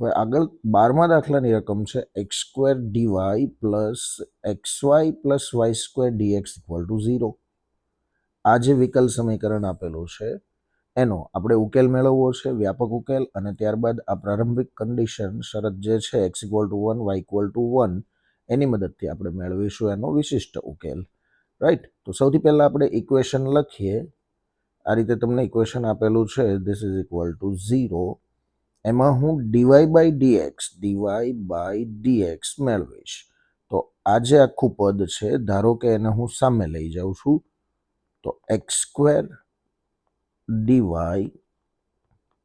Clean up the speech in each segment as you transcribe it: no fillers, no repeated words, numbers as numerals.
હવે આગળ 12મા દાખલાની રકમ છે x² dy plus xy plus y² dx equal to 0. આ જે વિકલ સમીકરણ આપેલું છે એનો આપણે ઉકેલ મેળવવો છે, વ્યાપક ઉકેલ, અને ત્યારબાદ આ પ્રારંભિક કન્ડિશન શરત જે છે x equal to 1 y equal to 1 એની મદદથી આપણે મેળવીશું એનો વિશિષ્ટ ઉકેલ. રાઈટ. તો સૌથી પહેલાં આપણે ઇક્વેશન લખીએ. આ રીતે તમને ઇક્વેશન આપેલું છે, ધીસ ઇઝ ઇક્વલ ટુ 0. એમાં હું dy બાય dx મેળવીશ. તો આ જે આખું પદ છે ધારો કે એને હું સામે લઈ જાઉં છું, તો x² dy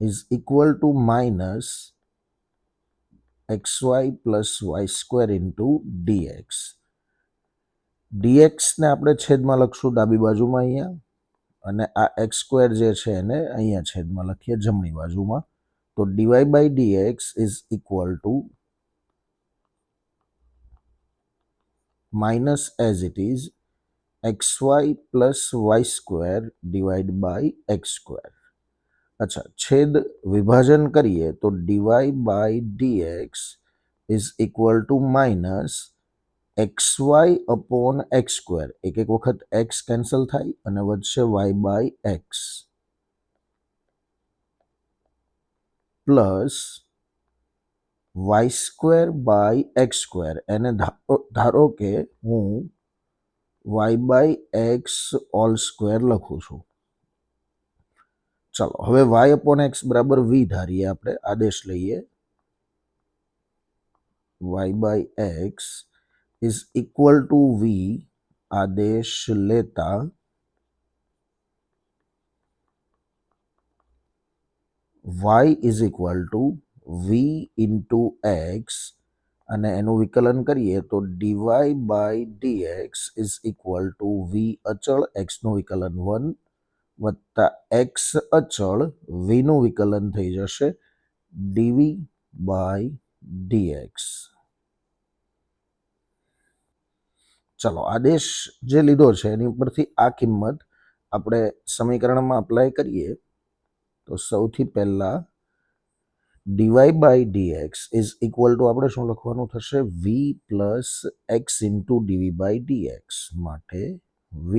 is equal to minus xy plus y² into dx. dxને આપણે છેદમાં લખશું ડાબી બાજુમાં અહીંયા, અને આ x² જે છે એને અહીંયા છેદમાં લખીએ જમણી બાજુમાં. તો dy by dx is equal to minus as it is xy plus y² divide by x². અચ્છા, છેદ વિભાજન કરીએ તો dy by dx is equal to minus xy upon x². એક વખત x કેન્સલ થાય અને વધશે y by x plus y² by x². એને ધારો કે હું y by x whole square લખું છું. ચલો હવે y અપોન x બરાબર v ધારીએ, આપણે આદેશ લઈએ. y by x is equal to v આદેશ લેતા y is equal to v into x, અને એનું વિકલન કરીએ તો dy by dx is equal to v અચળ, xનું વિકલન 1 વત્તા x અચળ, vનું વિકલન થઈ જશે dv બાય dx. ચલો આદેશ જે લીધો છે એની ઉપરથી આ કિંમત આપણે સમીકરણમાં અપ્લાય કરીએ. તો સૌથી પહેલા dy by dx is equal to આપણે શું લખવાનું થશે, v plus x into dv by dx. માટે v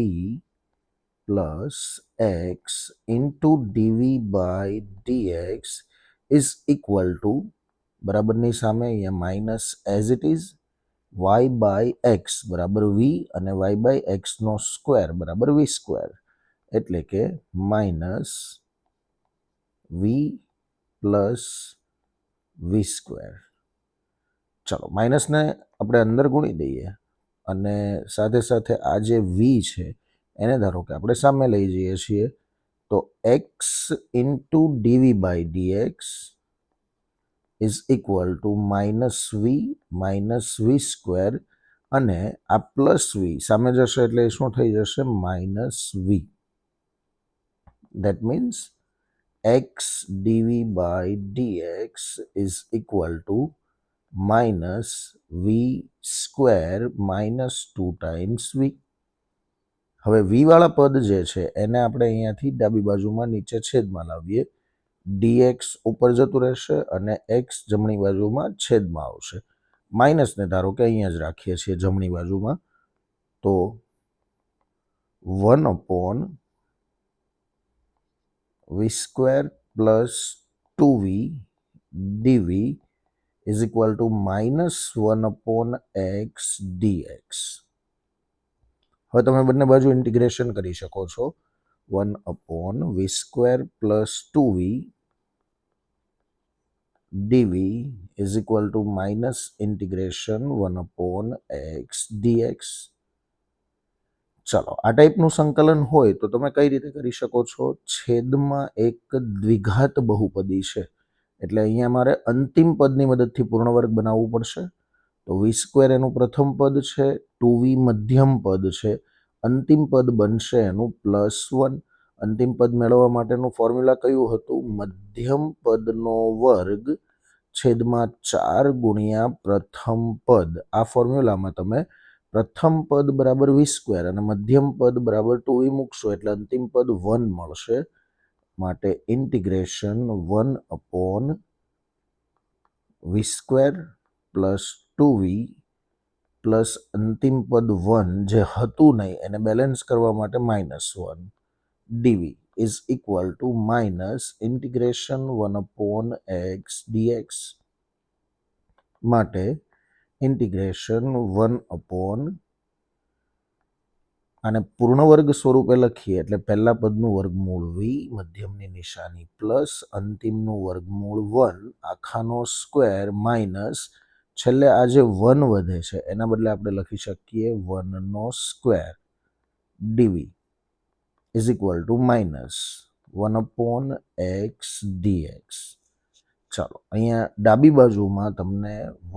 plus x into dv by dx is equal to, બરાબરની સામે અહીંયા minus as it is, y by x બરાબર v અને y બાય xનો સ્ક્વેર બરાબર v², એટલે કે માઇનસ v પ્લસ v². ચલો માઇનસને આપણે અંદર ગુણી દઈએ, અને સાથે સાથે આ જે v છે એને ધારો કે આપણે સામે લઈ જઈએ છીએ. તો x into dv by dx is equal to minus v v², અને આ પ્લસ v સામે જશે એટલે શું થઈ જશે, minus v. That means x dv by dx is equal to minus v² minus 2 times v. હવે v વાળા પદ જે છે એને આપણે અહીંયાથી ડાબી બાજુમાં નીચે છેદમાં લાવીએ. dx ઉપર જતું રહેશે અને x જમણી બાજુમાં છેદમાં આવશે. માઇનસને ધારો કે અહીંયા જ રાખીએ છીએ જમણી બાજુમાં. તો 1 upon v² plus 2v dv is equal to minus 1 upon x dx. હવે તમે બંને બાજુ ઇન્ટિગ્રેશન કરી શકો છો. 1 upon v² plus 2v dv is equal to minus integration 1 upon x dx. ચલો આ ટાઈપનું સંકલન હોય તો તમે કઈ રીતે કરી શકો છો, છેદમાં એક દ્વિઘાત બહુપદી છે એટલે અહીંયા મારે અંતિમ પદની મદદથી પૂર્ણ વર્ગ બનાવવું પડશે. તો v² એનું પ્રથમ પદ છે, 2v મધ્યમ પદ છે, અંતિમ પદ બનશે એનું +1. અંતિમ પદ મેળવવા માટેનું ફોર્મ્યુલા કયું હતું, મધ્યમ પદનો વર્ગ છેદમાં 4 ગુણ્યા પ્રથમ પદ. આ ફોર્મ્યુલામાં તમે પ્રથમ પદ બરાબર v² અને મધ્યમ પદ બરાબર 2v મૂકશો એટલે અંતિમ પદ 1 મળશે. માટે ઇન્ટિગ્રેશન 1 અપોન વી સ્ક્વેર પ્લસ 2v પ્લસ અંતિમ પદ 1 જે હતું નહીં એને બેલેન્સ કરવા માટે -1 ડીવી is equal to minus integration 1/x dx માટે ઇન્ટિગ્રેશન 1 અને પૂર્ણ વર્ગ સ્વરૂપે લખીએ એટલે પહેલા પદનું વર્ગમૂળ વી મધ્યમની નિશાની પ્લસ અંતિમનું વર્ગમૂળ 1 આખાનો સ્ક્વેર માઇનસ છેલ્લે આ જે 1 વધે છે એના બદલે આપણે લખી શકીએ 1 નો square dv is equal to minus 1/x dx. ચાલો અહીંયા ડાબી બાજુમાં તમને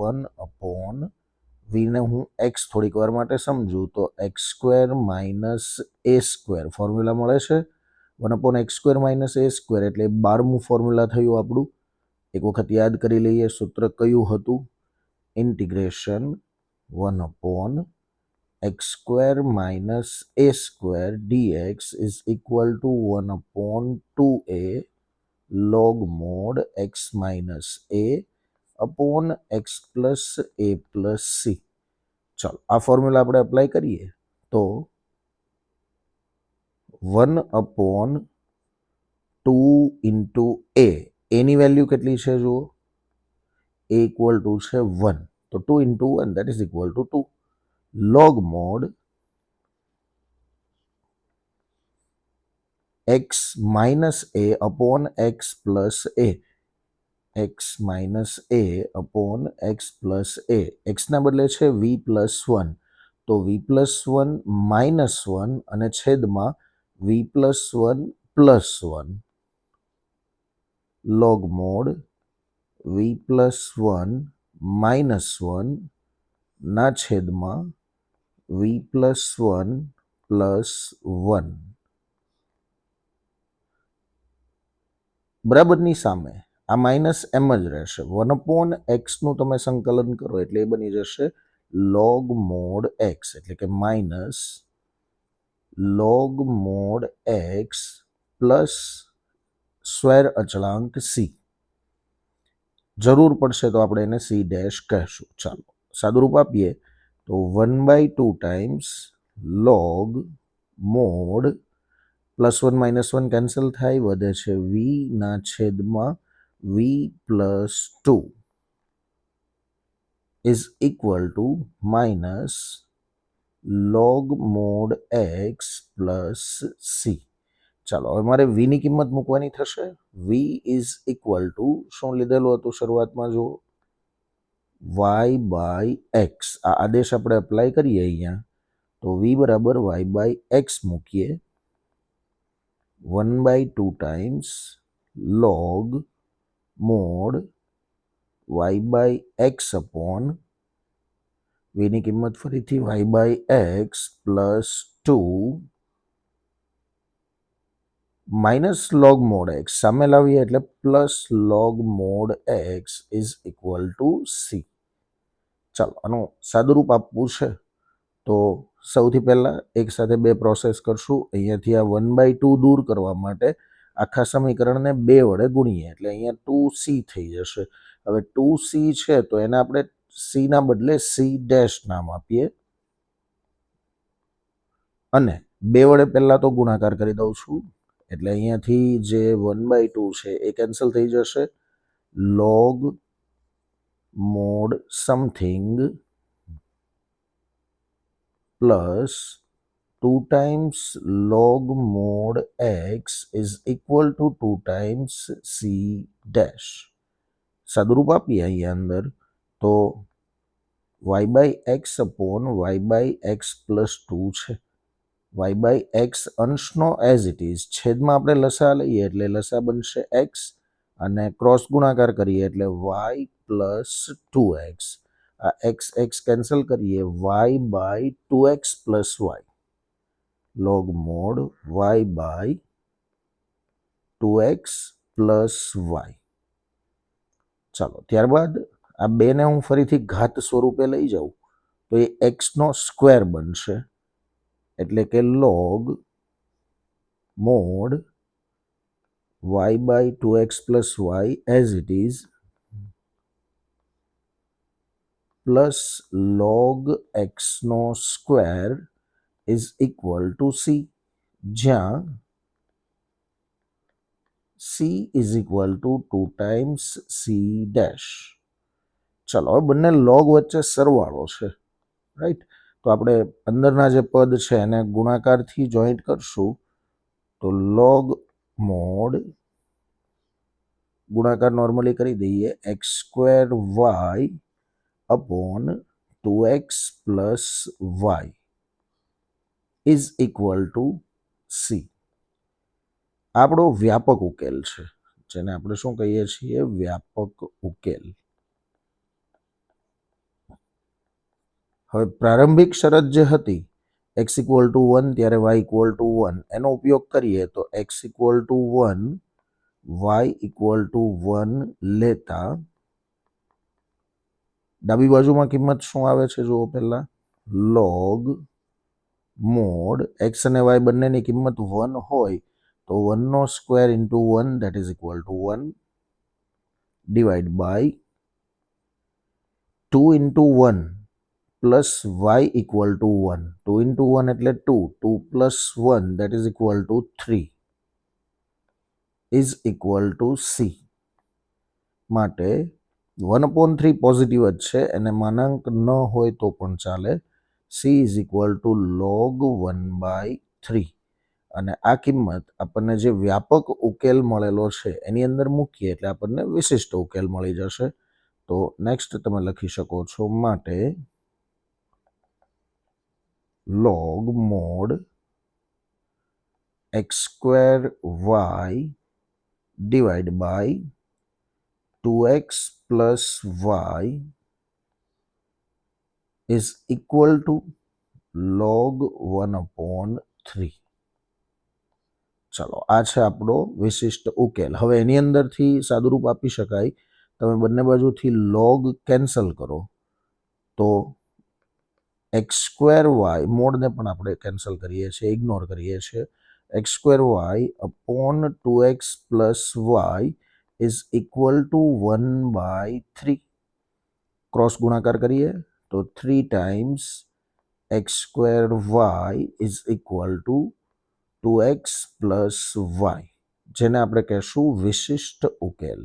1 વીને હું એક્સ થોડીક વાર માટે સમજું તો x² માઇનસ a² ફોર્મ્યુલા મળે છે 1/x² માઇનસ a² એટલે 12મું ફોર્મ્યુલા થયું આપણું. એક વખત યાદ કરી લઈએ સૂત્ર કયું હતું integration 1/x² minus a² dx is equal two 1/2a log mod x minus a upon x plus a plus c. ચાલો આ ફોર્મ્યુલા આપણે અપ્લાય કરીએ તો 1/2 ઇન્ટુ a એની વેલ્યુ કેટલી છે જુઓ a ઇક્વલ ટુ છે 1 તો 2 into 1 that is equal to 2 log mod x minus a upon x plus a x minus a upon x plus a xના બદલે છે v plus 1 તો v plus 1 minus 1 અને છેદમાં v plus 1 plus 1 log mod v plus 1 minus 1 ના છેદમાં v plus 1 plus 1 બરાબરની સામે આ minus M જ રહેશે 1/x નું તમે સંકલન કરો એટલે એ બની જશે log mod x એટલે કે minus log mod x plus square અચળાંક c. જરૂર પડશે તો આપણે એને c ડેશ કહેશું. ચાલો સાદુરૂપ આપીએ તો 1/2 ટાઈમ્સ log mod +1 -1 કેન્સલ થાય વધે છે v ના છેદમાં v plus 2 is equal to minus log mod x plus c. ચાલો હવે મારે v ની કિંમત મૂકવાની થશે v ઇઝ ઇક્વલ ટુ શું લીધેલું હતું શરૂઆતમાં જુઓ y/x આ આદેશ આપણે અપ્લાય કરીએ અહીંયા તો v બરાબર y/x મૂકીએ 1/2 times log mod y/x upon vની કિંમત ફરીથી y/x plus 2 minus log mod x સામે લાવીએ એટલે plus log mod x is equal to c. ચાલો આનું સાદુરૂપ આપવું છે તો સૌથી પહેલાં એક સાથે બે પ્રોસેસ કરશું. અહીંયાથી આ 1/2 દૂર કરવા માટે આખા સમીકરણને 2 વડે ગુણીએ એટલે અહીંયા 2c થઈ જશે. હવે 2c છે તો એને આપણે c ના બદલે c ડેશ નામ આપીએ અને 2 વડે પહેલાં તો ગુણાકાર કરી દઉં છું એટલે અહીંયાથી જે 1/2 છે એ કેન્સલ થઈ જશે log mod something plus 2 times log mod x is equal to 2 times c dash. સાદુરૂપ આપીએ અહીંયા અંદર તો y/x અપોન y/x પ્લસ 2 છે y/x અંશનો એઝ ઇટ ઇઝ છેદમાં આપણે લસા લઈએ એટલે લસા બનશે x અને ક્રોસ ગુણાકાર કરીએ એટલે y પ્લસ 2x આ x કેન્સલ કરીએ y/2x plus y log mod y/2x plus y. ચાલો ત્યારબાદ આ બેને હું ફરીથી ઘાત સ્વરૂપે લઈ જાઉં તો એ એક્સનો સ્ક્વેર બનશે એટલે કે log mod y/2x plus y as it is plus log એક્સનો square is equal to c, જ્યાં c is equal to 2 times c dash. ચલો હવે બંને લોગ વચ્ચે સરવાળો છે, રાઈટ? તો આપણે અંદરના જે પદ છે એને ગુણાકારથી જોઈન્ટ કરશું, તો લોગ મોડ ગુણાકાર નોર્મલી કરી દઈએ x square y upon 2x plus y is equal to C. આપણો વ્યાપક ઉકેલ છે, જેને આપણે શું કહીએ છીએ? વ્યાપક ઉકેલ. હવે પ્રારંભિક શરત જે હતી x ઇક્વલ ટુ 1 ત્યારે y ઇક્વલ ટુ 1, એનો ઉપયોગ કરીએ તો x equal to 1 y equal to 1 લેતા ડાબી બાજુમાં કિંમત શું આવે છે જુઓ પહેલા, લોગ મોડ x અને y બંનેની કિંમત 1 હોય તો 1 નો square into 1 that is equal to 1 divide by 2 into 1 plus y equal to 1. 2 into 1 એટલે 2, 2 plus 1 that is equal to 3 is equal to c. માટે 1/3 પોઝિટિવ જ છે, એને માનાંક ન હોય તો પણ ચાલે. C is equal to log 1/3. અને આ કિંમત આપણને જે વ્યાપક ઉકેલ મળેલો છે એની અંદર મૂકીએ એટલે આપણને વિશિષ્ટ ઉકેલ મળી જશે. તો નેક્સ્ટ તમે લખી શકો છો, માટે log mod x square y divide by 2x plus y is equal to log 1/3. ચલો આ છે આપણો વિશિષ્ટ ઉકેલ. હવે એની અંદરથી સાદુરૂપ આપી શકાય, તમે બંને બાજુથી લોગ કેન્સલ કરો તો એક્સ સ્ક્વેર વાય, મોડને પણ આપણે કેન્સલ કરીએ છીએ, ઇગ્નોર કરીએ છીએ. X square y upon 2x plus y is equal to 1/3. Cross ગુણાકાર કરીએ તો 3 times x square y is equal to 2x plus y, જેને આપણે કહેશું વિશિષ્ટ ઉકેલ.